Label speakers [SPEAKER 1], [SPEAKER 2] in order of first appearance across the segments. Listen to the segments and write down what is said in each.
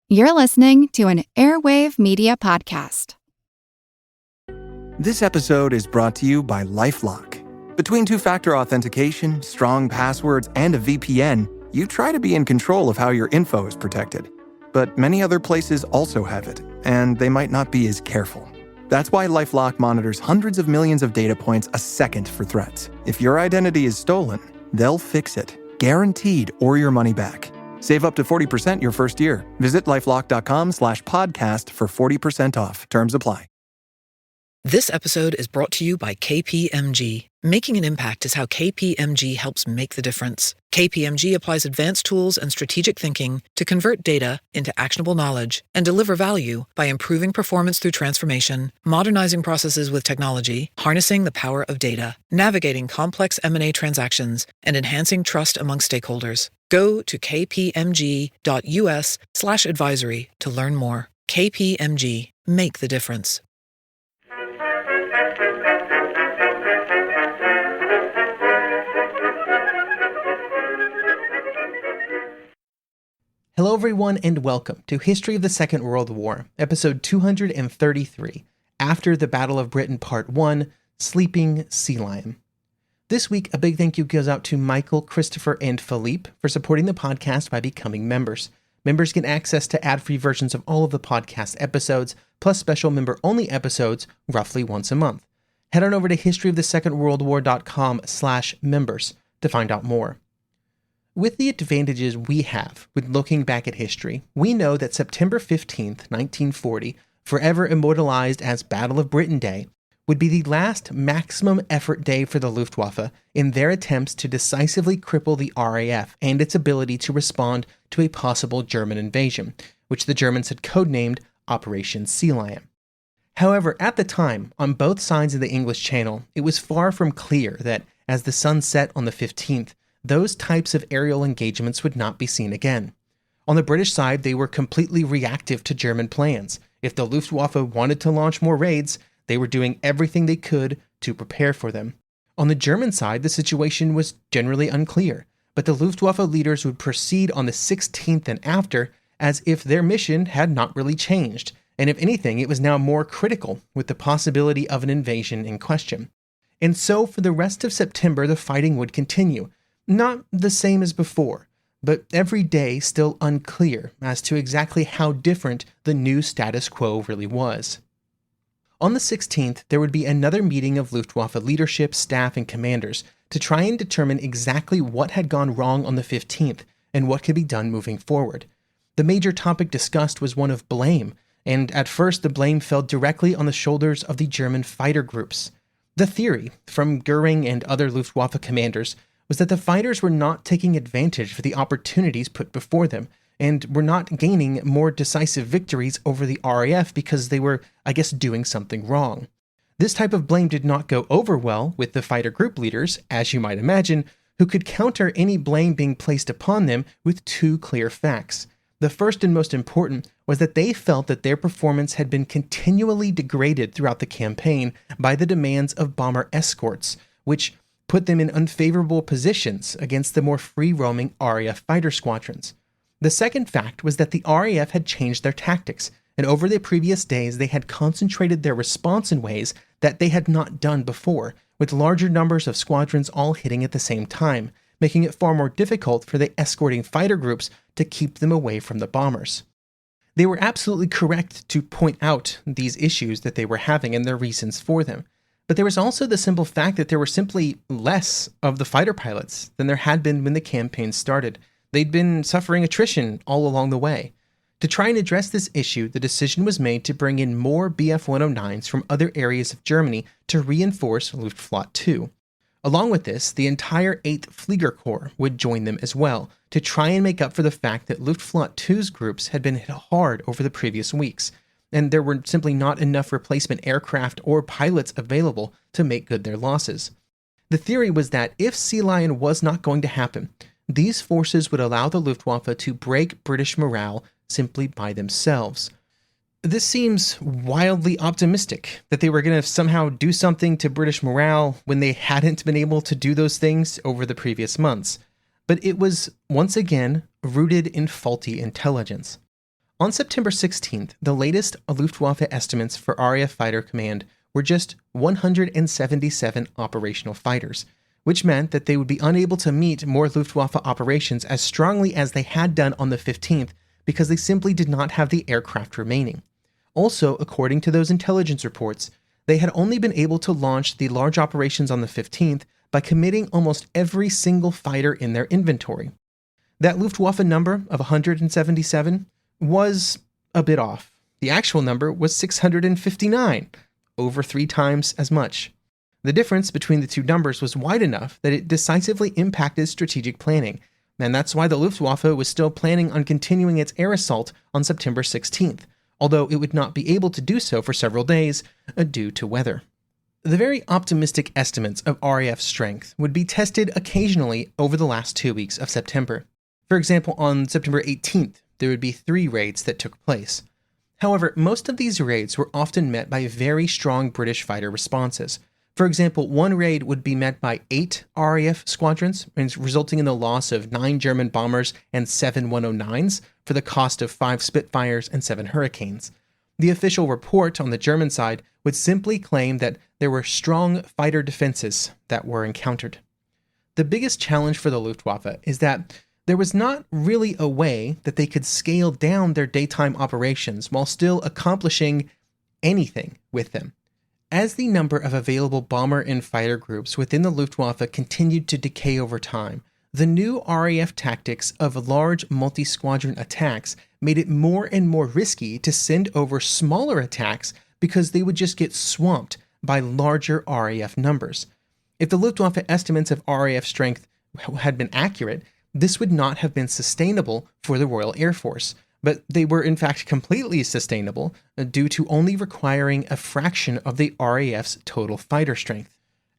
[SPEAKER 1] You're listening to an Airwave Media Podcast.
[SPEAKER 2] This episode is brought to you by LifeLock. Between two-factor authentication, strong passwords, and a VPN, you try to be in control of how your info is protected. But many other places also have it, and they might not be as careful. That's why LifeLock monitors hundreds of millions of data points a second for threats. If your identity is stolen, they'll fix it, guaranteed, or your money back. Save up to 40% your first year. Visit lifelock.com/podcast for 40% off. Terms apply.
[SPEAKER 3] This episode is brought to you by KPMG. Making an impact is how KPMG helps make the difference. KPMG applies advanced tools and strategic thinking to convert data into actionable knowledge and deliver value by improving performance through transformation, modernizing processes with technology, harnessing the power of data, navigating complex M&A transactions, and enhancing trust among stakeholders. Go to kpmg.us/advisory to learn more. KPMG. Make the difference.
[SPEAKER 4] Hello everyone and welcome to History of the Second World War, episode 233, After the Battle of Britain Part 1, Sleeping Sea Lion. This week, a big thank you goes out to Michael, Christopher, and Philippe for supporting the podcast by becoming members. Members get access to ad-free versions of all of the podcast episodes, plus special member-only episodes roughly once a month. Head on over to historyofthesecondworldwar.com/members to find out more. With the advantages we have with looking back at history, we know that September 15th, 1940, forever immortalized as Battle of Britain Day, would be the last maximum effort day for the Luftwaffe in their attempts to decisively cripple the RAF and its ability to respond to a possible German invasion, which the Germans had codenamed Operation Sea Lion. However, at the time, on both sides of the English Channel, it was far from clear that, as the sun set on the 15th, those types of aerial engagements would not be seen again. On the British side, they were completely reactive to German plans. If the Luftwaffe wanted to launch more raids, they were doing everything they could to prepare for them. On the German side, the situation was generally unclear, but the Luftwaffe leaders would proceed on the 16th and after as if their mission had not really changed, and if anything, it was now more critical with the possibility of an invasion in question. And so for the rest of September, the fighting would continue. Not the same as before, but every day still unclear as to exactly how different the new status quo really was. On the 16th, there would be another meeting of Luftwaffe leadership, staff, and commanders to try and determine exactly what had gone wrong on the 15th and what could be done moving forward. The major topic discussed was one of blame, and at first the blame fell directly on the shoulders of the German fighter groups. The theory, from Goering and other Luftwaffe commanders, was that the fighters were not taking advantage of the opportunities put before them, and were not gaining more decisive victories over the RAF because they were, doing something wrong. This type of blame did not go over well with the fighter group leaders, as you might imagine, who could counter any blame being placed upon them with two clear facts. The first and most important was that they felt that their performance had been continually degraded throughout the campaign by the demands of bomber escorts, which put them in unfavorable positions against the more free-roaming RAF fighter squadrons. The second fact was that the RAF had changed their tactics, and over the previous days they had concentrated their response in ways that they had not done before, with larger numbers of squadrons all hitting at the same time, making it far more difficult for the escorting fighter groups to keep them away from the bombers. They were absolutely correct to point out these issues that they were having and their reasons for them. But there was also the simple fact that there were simply less of the fighter pilots than there had been when the campaign started. They'd been suffering attrition all along the way. To try and address this issue, the decision was made to bring in more Bf-109s from other areas of Germany to reinforce Luftwaffe 2. Along with this, the entire 8th Flieger Corps would join them as well, to try and make up for the fact that Luftwaffe 2's groups had been hit hard over the previous weeks, and there were simply not enough replacement aircraft or pilots available to make good their losses. The theory was that if Sea Lion was not going to happen, these forces would allow the Luftwaffe to break British morale simply by themselves. This seems wildly optimistic, that they were going to somehow do something to British morale when they hadn't been able to do those things over the previous months. But it was, once again, rooted in faulty intelligence. On September 16th, the latest Luftwaffe estimates for RAF Fighter Command were just 177 operational fighters, which meant that they would be unable to meet more Luftwaffe operations as strongly as they had done on the 15th because they simply did not have the aircraft remaining. Also, according to those intelligence reports, they had only been able to launch the large operations on the 15th by committing almost every single fighter in their inventory. That Luftwaffe number of 177 was a bit off. The actual number was 659, over 3 times as much. The difference between the two numbers was wide enough that it decisively impacted strategic planning, and that's why the Luftwaffe was still planning on continuing its air assault on September 16th, although it would not be able to do so for several days due to weather. The very optimistic estimates of RAF strength would be tested occasionally over the last 2 weeks of September. For example, on September 18th, there would be 3 raids that took place. However, most of these raids were often met by very strong British fighter responses. For example, one raid would be met by 8 RAF squadrons, resulting in the loss of 9 German bombers and 7 109s for the cost of 5 Spitfires and 7 Hurricanes. The official report on the German side would simply claim that there were strong fighter defenses that were encountered. The biggest challenge for the Luftwaffe is that there was not really a way that they could scale down their daytime operations while still accomplishing anything with them. As the number of available bomber and fighter groups within the Luftwaffe continued to decay over time, the new RAF tactics of large multi-squadron attacks made it more and more risky to send over smaller attacks because they would just get swamped by larger RAF numbers. If the Luftwaffe estimates of RAF strength had been accurate, this would not have been sustainable for the Royal Air Force, but they were in fact completely sustainable due to only requiring a fraction of the RAF's total fighter strength.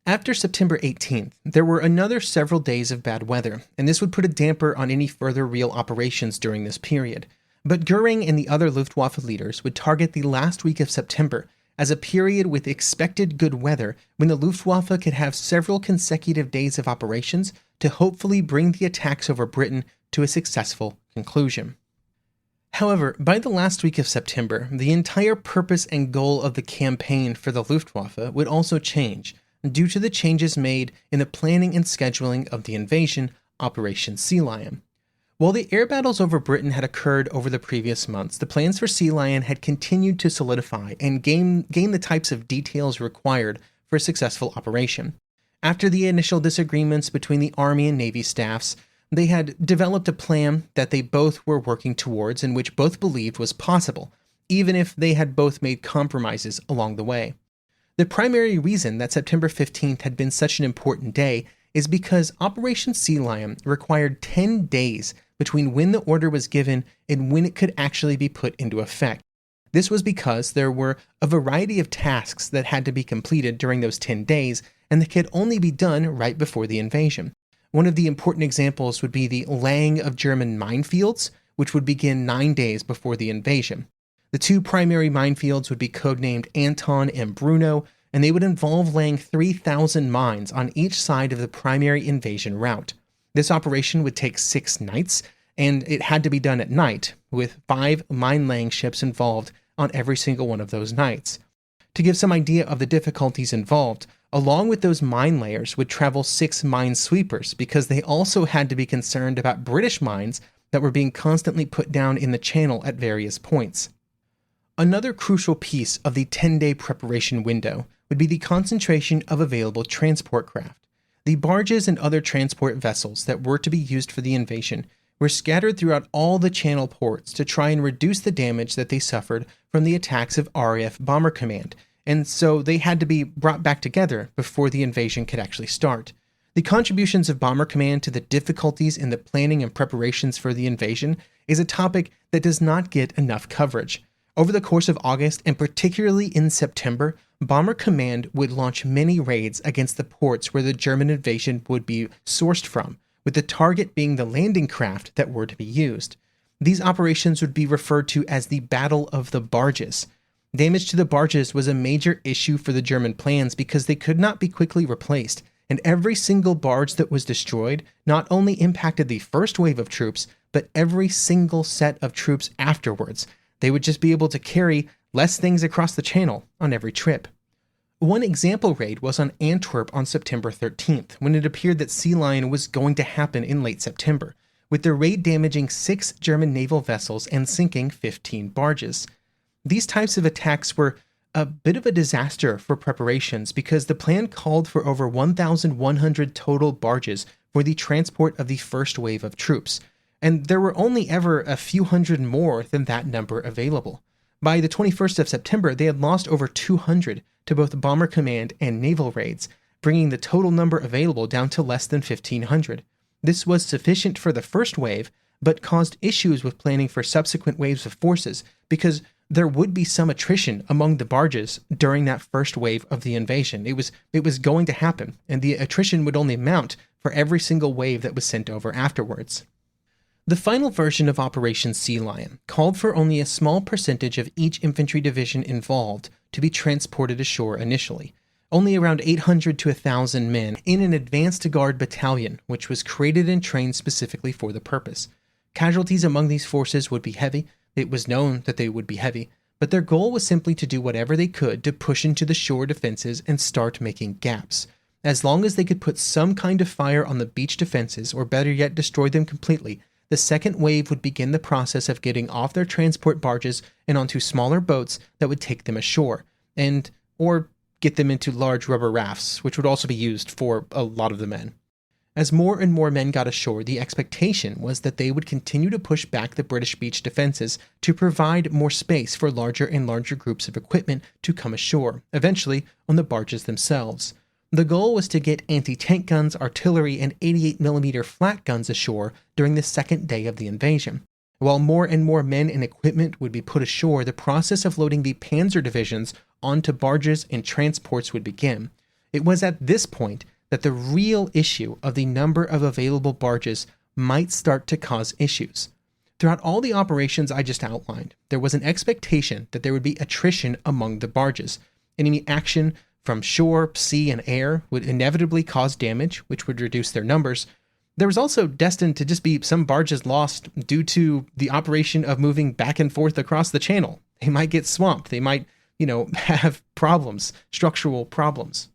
[SPEAKER 4] After September 18th, there were another several days of bad weather, and this would put a damper on any further real operations during this period. But Goering and the other Luftwaffe leaders would target the last week of September as a period with expected good weather when the Luftwaffe could have several consecutive days of operations to hopefully bring the attacks over Britain to a successful conclusion. However, by the last week of September, the entire purpose and goal of the campaign for the Luftwaffe would also change due to the changes made in the planning and scheduling of the invasion, Operation Sea Lion. While the air battles over Britain had occurred over the previous months, the plans for Sea Lion had continued to solidify and gain the types of details required for a successful operation. After the initial disagreements between the Army and Navy staffs, they had developed a plan that they both were working towards and which both believed was possible, even if they had both made compromises along the way. The primary reason that September 15th had been such an important day is because Operation Sea Lion required 10 days between when the order was given and when it could actually be put into effect. This was because there were a variety of tasks that had to be completed during those 10 days, and that could only be done right before the invasion. One of the important examples would be the laying of German minefields, which would begin 9 days before the invasion. The 2 primary minefields would be codenamed Anton and Bruno, and they would involve laying 3,000 mines on each side of the primary invasion route. This operation would take 6 nights, and it had to be done at night, with 5 mine-laying ships involved on every single one of those nights. To give some idea of the difficulties involved, along with those mine layers would travel 6 mine sweepers because they also had to be concerned about British mines that were being constantly put down in the channel at various points. Another crucial piece of the 10-day preparation window would be the concentration of available transport craft. The barges and other transport vessels that were to be used for the invasion were scattered throughout all the channel ports to try and reduce the damage that they suffered from the attacks of RAF Bomber Command, and so they had to be brought back together before the invasion could actually start. The contributions of Bomber Command to the difficulties in the planning and preparations for the invasion is a topic that does not get enough coverage. Over the course of August, and particularly in September, Bomber Command would launch many raids against the ports where the German invasion would be sourced from, with the target being the landing craft that were to be used. These operations would be referred to as the Battle of the Barges. Damage to the barges was a major issue for the German plans because they could not be quickly replaced, and every single barge that was destroyed not only impacted the first wave of troops, but every single set of troops afterwards. They would just be able to carry less things across the channel on every trip. One example raid was on Antwerp on September 13th, when it appeared that Sea Lion was going to happen in late September, with the raid damaging 6 German naval vessels and sinking 15 barges. These types of attacks were a bit of a disaster for preparations because the plan called for over 1,100 total barges for the transport of the first wave of troops, and there were only ever a few hundred more than that number available. By the 21st of September, they had lost over 200 to both Bomber Command and naval raids, bringing the total number available down to less than 1,500. This was sufficient for the first wave, but caused issues with planning for subsequent waves of forces because there would be some attrition among the barges during that first wave of the invasion. It was going to happen, and the attrition would only mount for every single wave that was sent over afterwards. The final version of Operation Sea Lion called for only a small percentage of each infantry division involved to be transported ashore initially, only around 800 to 1,000 men in an advanced guard battalion, which was created and trained specifically for the purpose. Casualties among these forces would be heavy. It was known that they would be heavy, but their goal was simply to do whatever they could to push into the shore defenses and start making gaps. As long as they could put some kind of fire on the beach defenses, or better yet destroy them completely, the second wave would begin the process of getting off their transport barges and onto smaller boats that would take them ashore, or get them into large rubber rafts, which would also be used for a lot of the men. As more and more men got ashore, the expectation was that they would continue to push back the British beach defenses to provide more space for larger and larger groups of equipment to come ashore, eventually on the barges themselves. The goal was to get anti-tank guns, artillery, and 88mm flat guns ashore during the second day of the invasion. While more and more men and equipment would be put ashore, the process of loading the panzer divisions onto barges and transports would begin. It was at this point that the real issue of the number of available barges might start to cause issues. Throughout all the operations I just outlined, there was an expectation that there would be attrition among the barges. Enemy action from shore, sea, and air would inevitably cause damage, which would reduce their numbers. There was also destined to just be some barges lost due to the operation of moving back and forth across the channel. They might get swamped. They might, have problems, structural problems.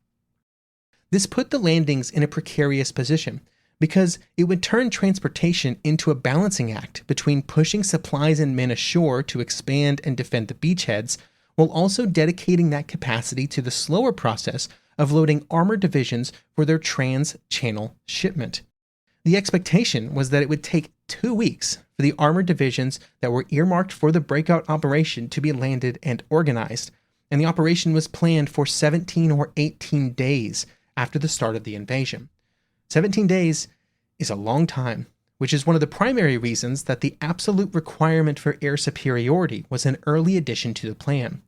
[SPEAKER 4] This put the landings in a precarious position because it would turn transportation into a balancing act between pushing supplies and men ashore to expand and defend the beachheads, while also dedicating that capacity to the slower process of loading armored divisions for their trans-channel shipment. The expectation was that it would take 2 weeks for the armored divisions that were earmarked for the breakout operation to be landed and organized, and the operation was planned for 17 or 18 days after the start of the invasion. 17 days is a long time, which is one of the primary reasons that the absolute requirement for air superiority was an early addition to the plan.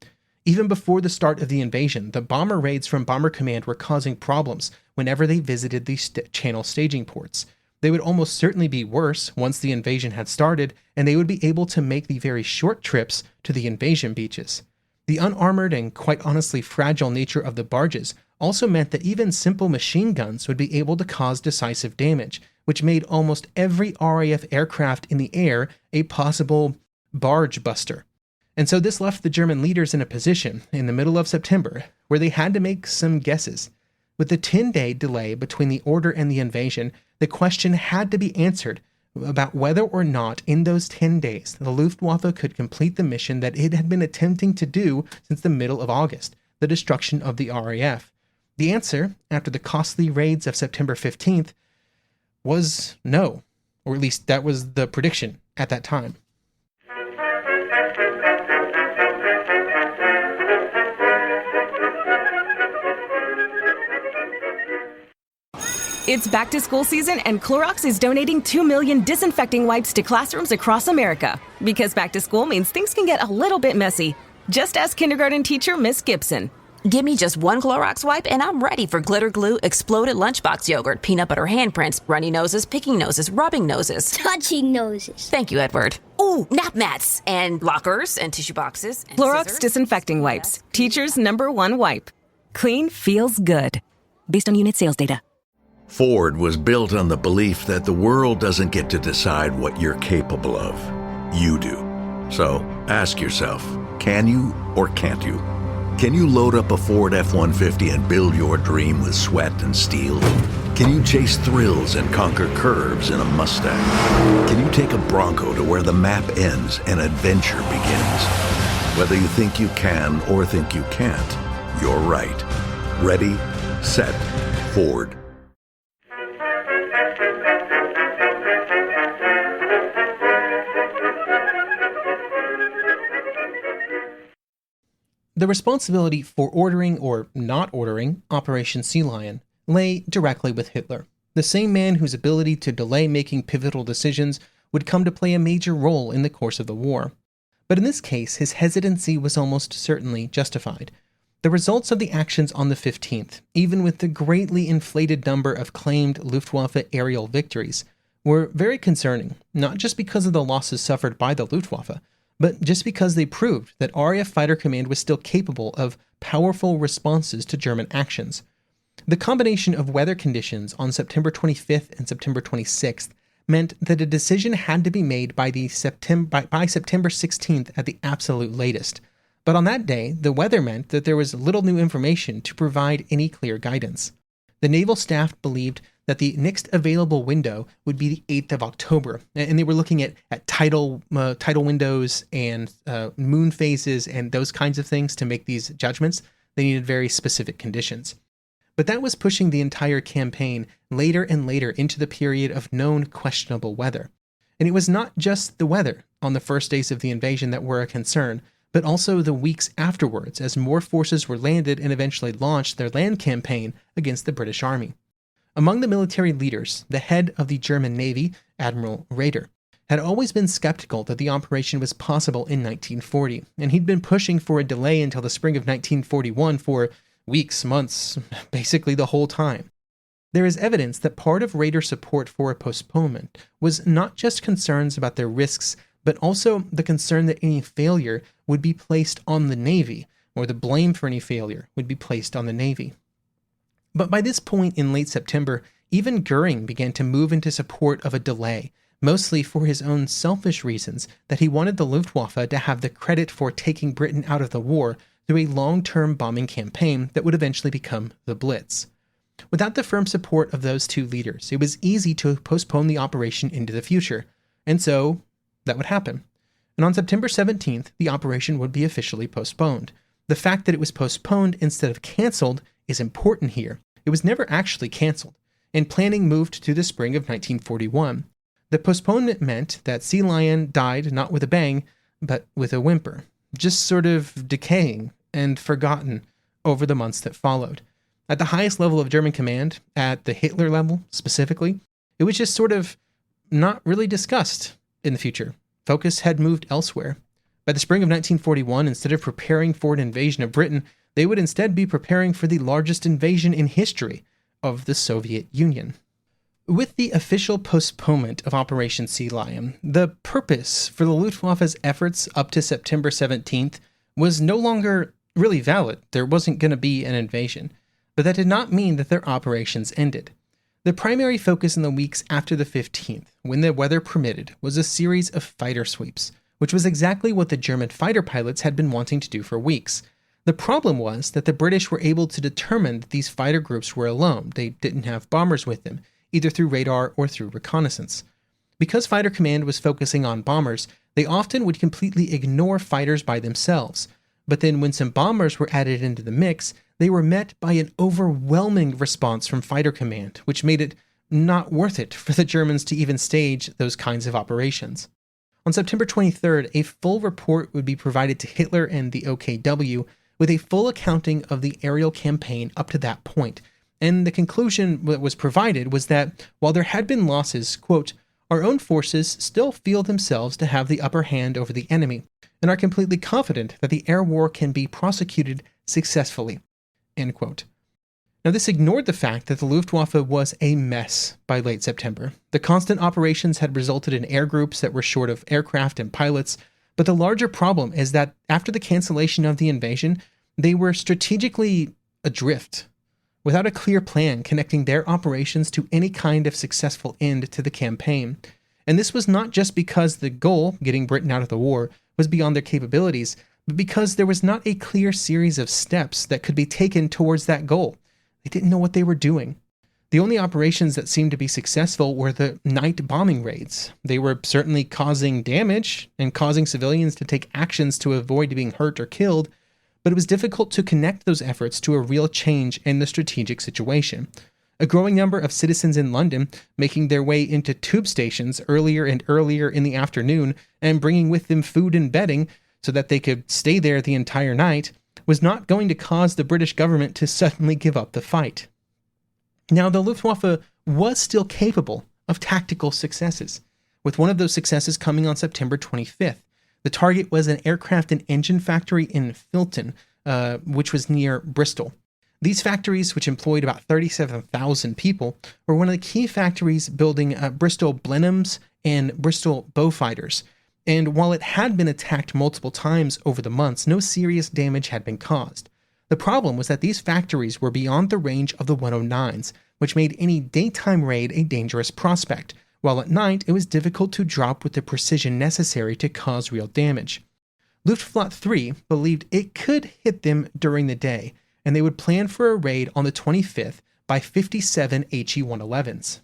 [SPEAKER 4] Even before the start of the invasion, the bomber raids from Bomber Command were causing problems whenever they visited the channel staging ports. They would almost certainly be worse once the invasion had started, and they would be able to make the very short trips to the invasion beaches. The unarmored and quite honestly fragile nature of the barges also meant that even simple machine guns would be able to cause decisive damage, which made almost every RAF aircraft in the air a possible barge buster. And so this left the German leaders in a position in the middle of September where they had to make some guesses. With the 10-day delay between the order and the invasion, the question had to be answered about whether or not in those 10 days the Luftwaffe could complete the mission that it had been attempting to do since the middle of August, the destruction of the RAF. The answer, after the costly raids of September 15th, was no, or at least that was the prediction at that time.
[SPEAKER 5] It's back to school season and Clorox is donating 2 million disinfecting wipes to classrooms across America. Because back to school means things can get a little bit messy. Just ask kindergarten teacher Miss Gibson.
[SPEAKER 6] Give me just one Clorox wipe and I'm ready for glitter glue, exploded lunchbox yogurt, peanut butter handprints, runny noses, picking noses, rubbing noses.
[SPEAKER 7] Touching noses.
[SPEAKER 6] Thank you, Edward. Ooh, nap mats and lockers and tissue boxes. And
[SPEAKER 5] Clorox
[SPEAKER 6] scissors.
[SPEAKER 5] disinfecting wipes. Teacher's #1 wipe. Clean feels good. Based on unit sales data.
[SPEAKER 7] Ford was built on the belief that the world doesn't get to decide what you're capable of. You do. So ask yourself, can you or can't you? Can you load up a Ford F-150 and build your dream with sweat and steel? Can you chase thrills and conquer curves in a Mustang? Can you take a Bronco to where the map ends and adventure begins? Whether you think you can or think you can't, you're right. Ready, set, Ford.
[SPEAKER 4] The responsibility for ordering or not ordering Operation Sea Lion lay directly with Hitler, the same man whose ability to delay making pivotal decisions would come to play a major role in the course of the war. But in this case, his hesitancy was almost certainly justified. The results of the actions on the 15th, even with the greatly inflated number of claimed Luftwaffe aerial victories, were very concerning, not just because of the losses suffered by the Luftwaffe, but just because they proved that RAF Fighter Command was still capable of powerful responses to German actions. The combination of weather conditions on September 25th and September 26th meant that a decision had to be made by September 16th at the absolute latest. But on that day, the weather meant that there was little new information to provide any clear guidance. The naval staff believed that the next available window would be the 8th of October, and they were looking at tidal windows and moon phases and those kinds of things to make these judgments. They needed very specific conditions. But that was pushing the entire campaign later and later into the period of known questionable weather. And it was not just the weather on the first days of the invasion that were a concern, but also the weeks afterwards as more forces were landed and eventually launched their land campaign against the British Army. Among the military leaders, the head of the German Navy, Admiral Raeder, had always been skeptical that the operation was possible in 1940, and he'd been pushing for a delay until the spring of 1941 for weeks, months, basically the whole time. There is evidence that part of Raeder's support for a postponement was not just concerns about their risks, but also the concern that any failure would be placed on the Navy, or the blame for any failure would be placed on the Navy. But by this point in late September, even Goering began to move into support of a delay, mostly for his own selfish reasons that he wanted the Luftwaffe to have the credit for taking Britain out of the war through a long-term bombing campaign that would eventually become the Blitz. Without the firm support of those two leaders, it was easy to postpone the operation into the future, and so that would happen. And on September 17th, the operation would be officially postponed. The fact that it was postponed instead of canceled is important here. It was never actually canceled, and planning moved to the spring of 1941. The postponement meant that Sea Lion died not with a bang, but with a whimper, just sort of decaying and forgotten over the months that followed. At the highest level of German command, at the Hitler level specifically, it was just sort of not really discussed in the future. Focus had moved elsewhere. By the spring of 1941, instead of preparing for an invasion of Britain, they would instead be preparing for the largest invasion in history of the Soviet Union. With the official postponement of Operation Sea Lion, the purpose for the Luftwaffe's efforts up to September 17th was no longer really valid. There wasn't going to be an invasion, but that did not mean that their operations ended. The primary focus in the weeks after the 15th, when the weather permitted, was a series of fighter sweeps, which was exactly what the German fighter pilots had been wanting to do for weeks. The problem was that the British were able to determine that these fighter groups were alone. They didn't have bombers with them, either through radar or through reconnaissance. Because Fighter Command was focusing on bombers, they often would completely ignore fighters by themselves. But then when some bombers were added into the mix, they were met by an overwhelming response from Fighter Command, which made it not worth it for the Germans to even stage those kinds of operations. On September 23rd, a full report would be provided to Hitler and the OKW, with a full accounting of the aerial campaign up to that point, and the conclusion that was provided was that while there had been losses, quote, our own forces still feel themselves to have the upper hand over the enemy, and are completely confident that the air war can be prosecuted successfully, end quote. Now this ignored the fact that the Luftwaffe was a mess by late September. The constant operations had resulted in air groups that were short of aircraft and pilots, but the larger problem is that after the cancellation of the invasion, they were strategically adrift. without a clear plan connecting their operations to any kind of successful end to the campaign. And this was not just because the goal, getting Britain out of the war, was beyond their capabilities, but because there was not a clear series of steps that could be taken towards that goal. They didn't know what they were doing. The only operations that seemed to be successful were the night bombing raids. They were certainly causing damage and causing civilians to take actions to avoid being hurt or killed, but it was difficult to connect those efforts to a real change in the strategic situation. A growing number of citizens in London making their way into tube stations earlier and earlier in the afternoon and bringing with them food and bedding so that they could stay there the entire night was not going to cause the British government to suddenly give up the fight. Now, the Luftwaffe was still capable of tactical successes, with one of those successes coming on September 25th. The target was an aircraft and engine factory in Filton, which was near Bristol. These factories, which employed about 37,000 people, were one of the key factories building Bristol Blenheims and Bristol Beaufighters. And while it had been attacked multiple times over the months, no serious damage had been caused. The problem was that these factories were beyond the range of the 109s, which made any daytime raid a dangerous prospect, while at night it was difficult to drop with the precision necessary to cause real damage. Luftwaffe 3 believed it could hit them during the day, and they would plan for a raid on the 25th by 57 HE-111s.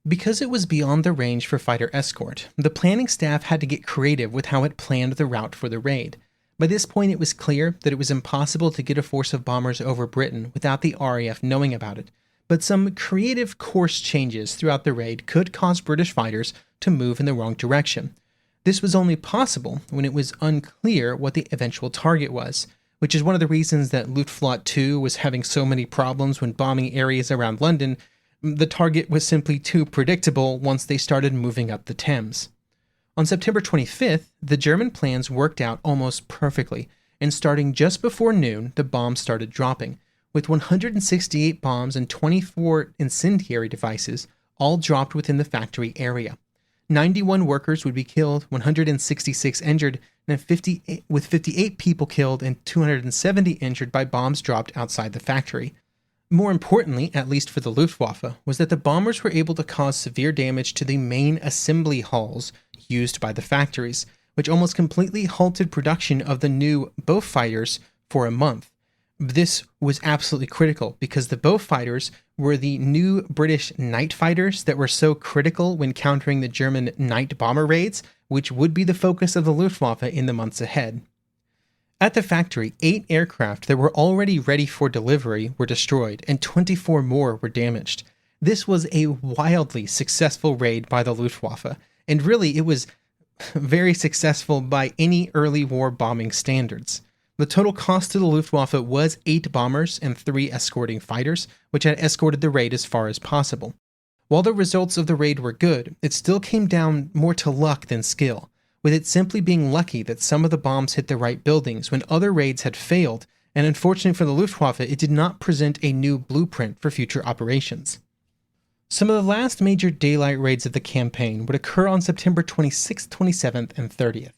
[SPEAKER 4] Because it was beyond the range for fighter escort, the planning staff had to get creative with how it planned the route for the raid. By this point, it was clear that it was impossible to get a force of bombers over Britain without the RAF knowing about it, but some creative course changes throughout the raid could cause British fighters to move in the wrong direction. This was only possible when it was unclear what the eventual target was, which is one of the reasons that Luftwaffe 2 was having so many problems when bombing areas around London. The target was simply too predictable once they started moving up the Thames. On September 25th, the German plans worked out almost perfectly, and starting just before noon, the bombs started dropping, with 168 bombs and 24 incendiary devices all dropped within the factory area. 91 workers would be killed, 166 injured, and 58 people killed and 270 injured by bombs dropped outside the factory. More importantly, at least for the Luftwaffe, was that the bombers were able to cause severe damage to the main assembly halls used by the factories, which almost completely halted production of the new Beaufighters for a month. This was absolutely critical because the Beaufighters were the new British night fighters that were so critical when countering the German night bomber raids, which would be the focus of the Luftwaffe in the months ahead. At the factory, 8 aircraft that were already ready for delivery were destroyed, and 24 more were damaged. This was a wildly successful raid by the Luftwaffe, and really it was very successful by any early war bombing standards. The total cost to the Luftwaffe was 8 bombers and 3 escorting fighters, which had escorted the raid as far as possible. While the results of the raid were good, it still came down more to luck than skill, with it simply being lucky that some of the bombs hit the right buildings when other raids had failed, and unfortunately for the Luftwaffe, it did not present a new blueprint for future operations. Some of the last major daylight raids of the campaign would occur on September 26th, 27th, and 30th.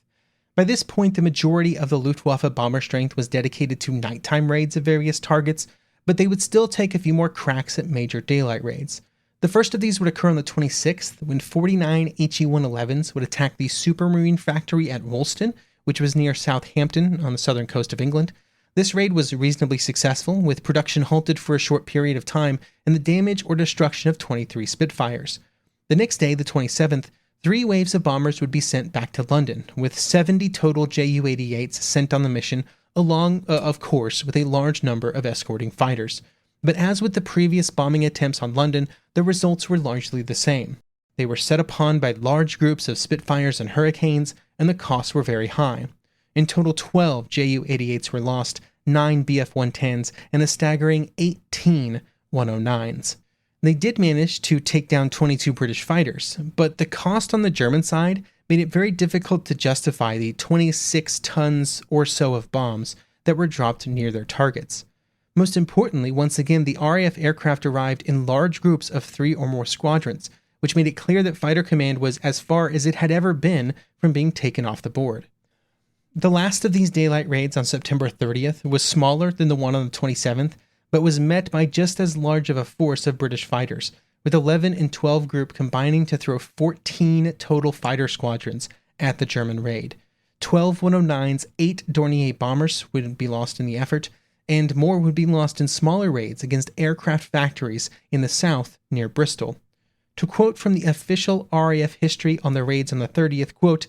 [SPEAKER 4] By this point, the majority of the Luftwaffe bomber strength was dedicated to nighttime raids of various targets, but they would still take a few more cracks at major daylight raids. The first of these would occur on the 26th, when 49 HE-111s would attack the Supermarine factory at Woolston, which was near Southampton on the southern coast of England. This raid was reasonably successful, with production halted for a short period of time and the damage or destruction of 23 Spitfires. The next day, the 27th, 3 waves of bombers would be sent back to London, with 70 total Ju-88s sent on the mission, along, of course, with a large number of escorting fighters. But as with the previous bombing attempts on London, the results were largely the same. They were set upon by large groups of Spitfires and Hurricanes, and the costs were very high. In total, 12 Ju-88s were lost, 9 Bf-110s, and a staggering 18 109s. They did manage to take down 22 British fighters, but the cost on the German side made it very difficult to justify the 26 tons or so of bombs that were dropped near their targets. Most importantly, once again, the RAF aircraft arrived in large groups of 3 or more squadrons, which made it clear that Fighter Command was as far as it had ever been from being taken off the board. The last of these daylight raids on September 30th was smaller than the one on the 27th, but was met by just as large of a force of British fighters, with 11 and 12 Group combining to throw 14 total fighter squadrons at the German raid. 12 109s, 8 Dornier bombers would be lost in the effort, and more would be lost in smaller raids against aircraft factories in the south near Bristol. To quote from the official RAF history on the raids on the 30th, quote,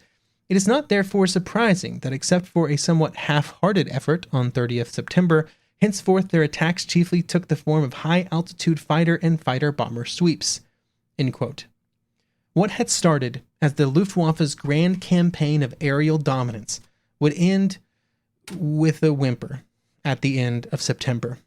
[SPEAKER 4] "It is not therefore surprising that except for a somewhat half-hearted effort on 30th September, henceforth their attacks chiefly took the form of high-altitude fighter and fighter-bomber sweeps." End quote. What had started as the Luftwaffe's grand campaign of aerial dominance would end with a whimper at the end of September.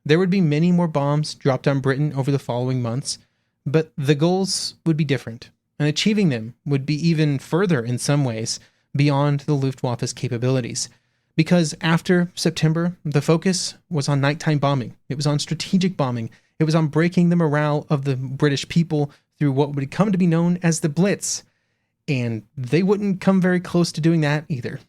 [SPEAKER 4] There would be many more bombs dropped on Britain over the following months, but the goals would be different, and achieving them would be even further in some ways beyond the Luftwaffe's capabilities. Because after September, the focus was on nighttime bombing. It was on strategic bombing. It was on breaking the morale of the British people through what would come to be known as the Blitz. And they wouldn't come very close to doing that either.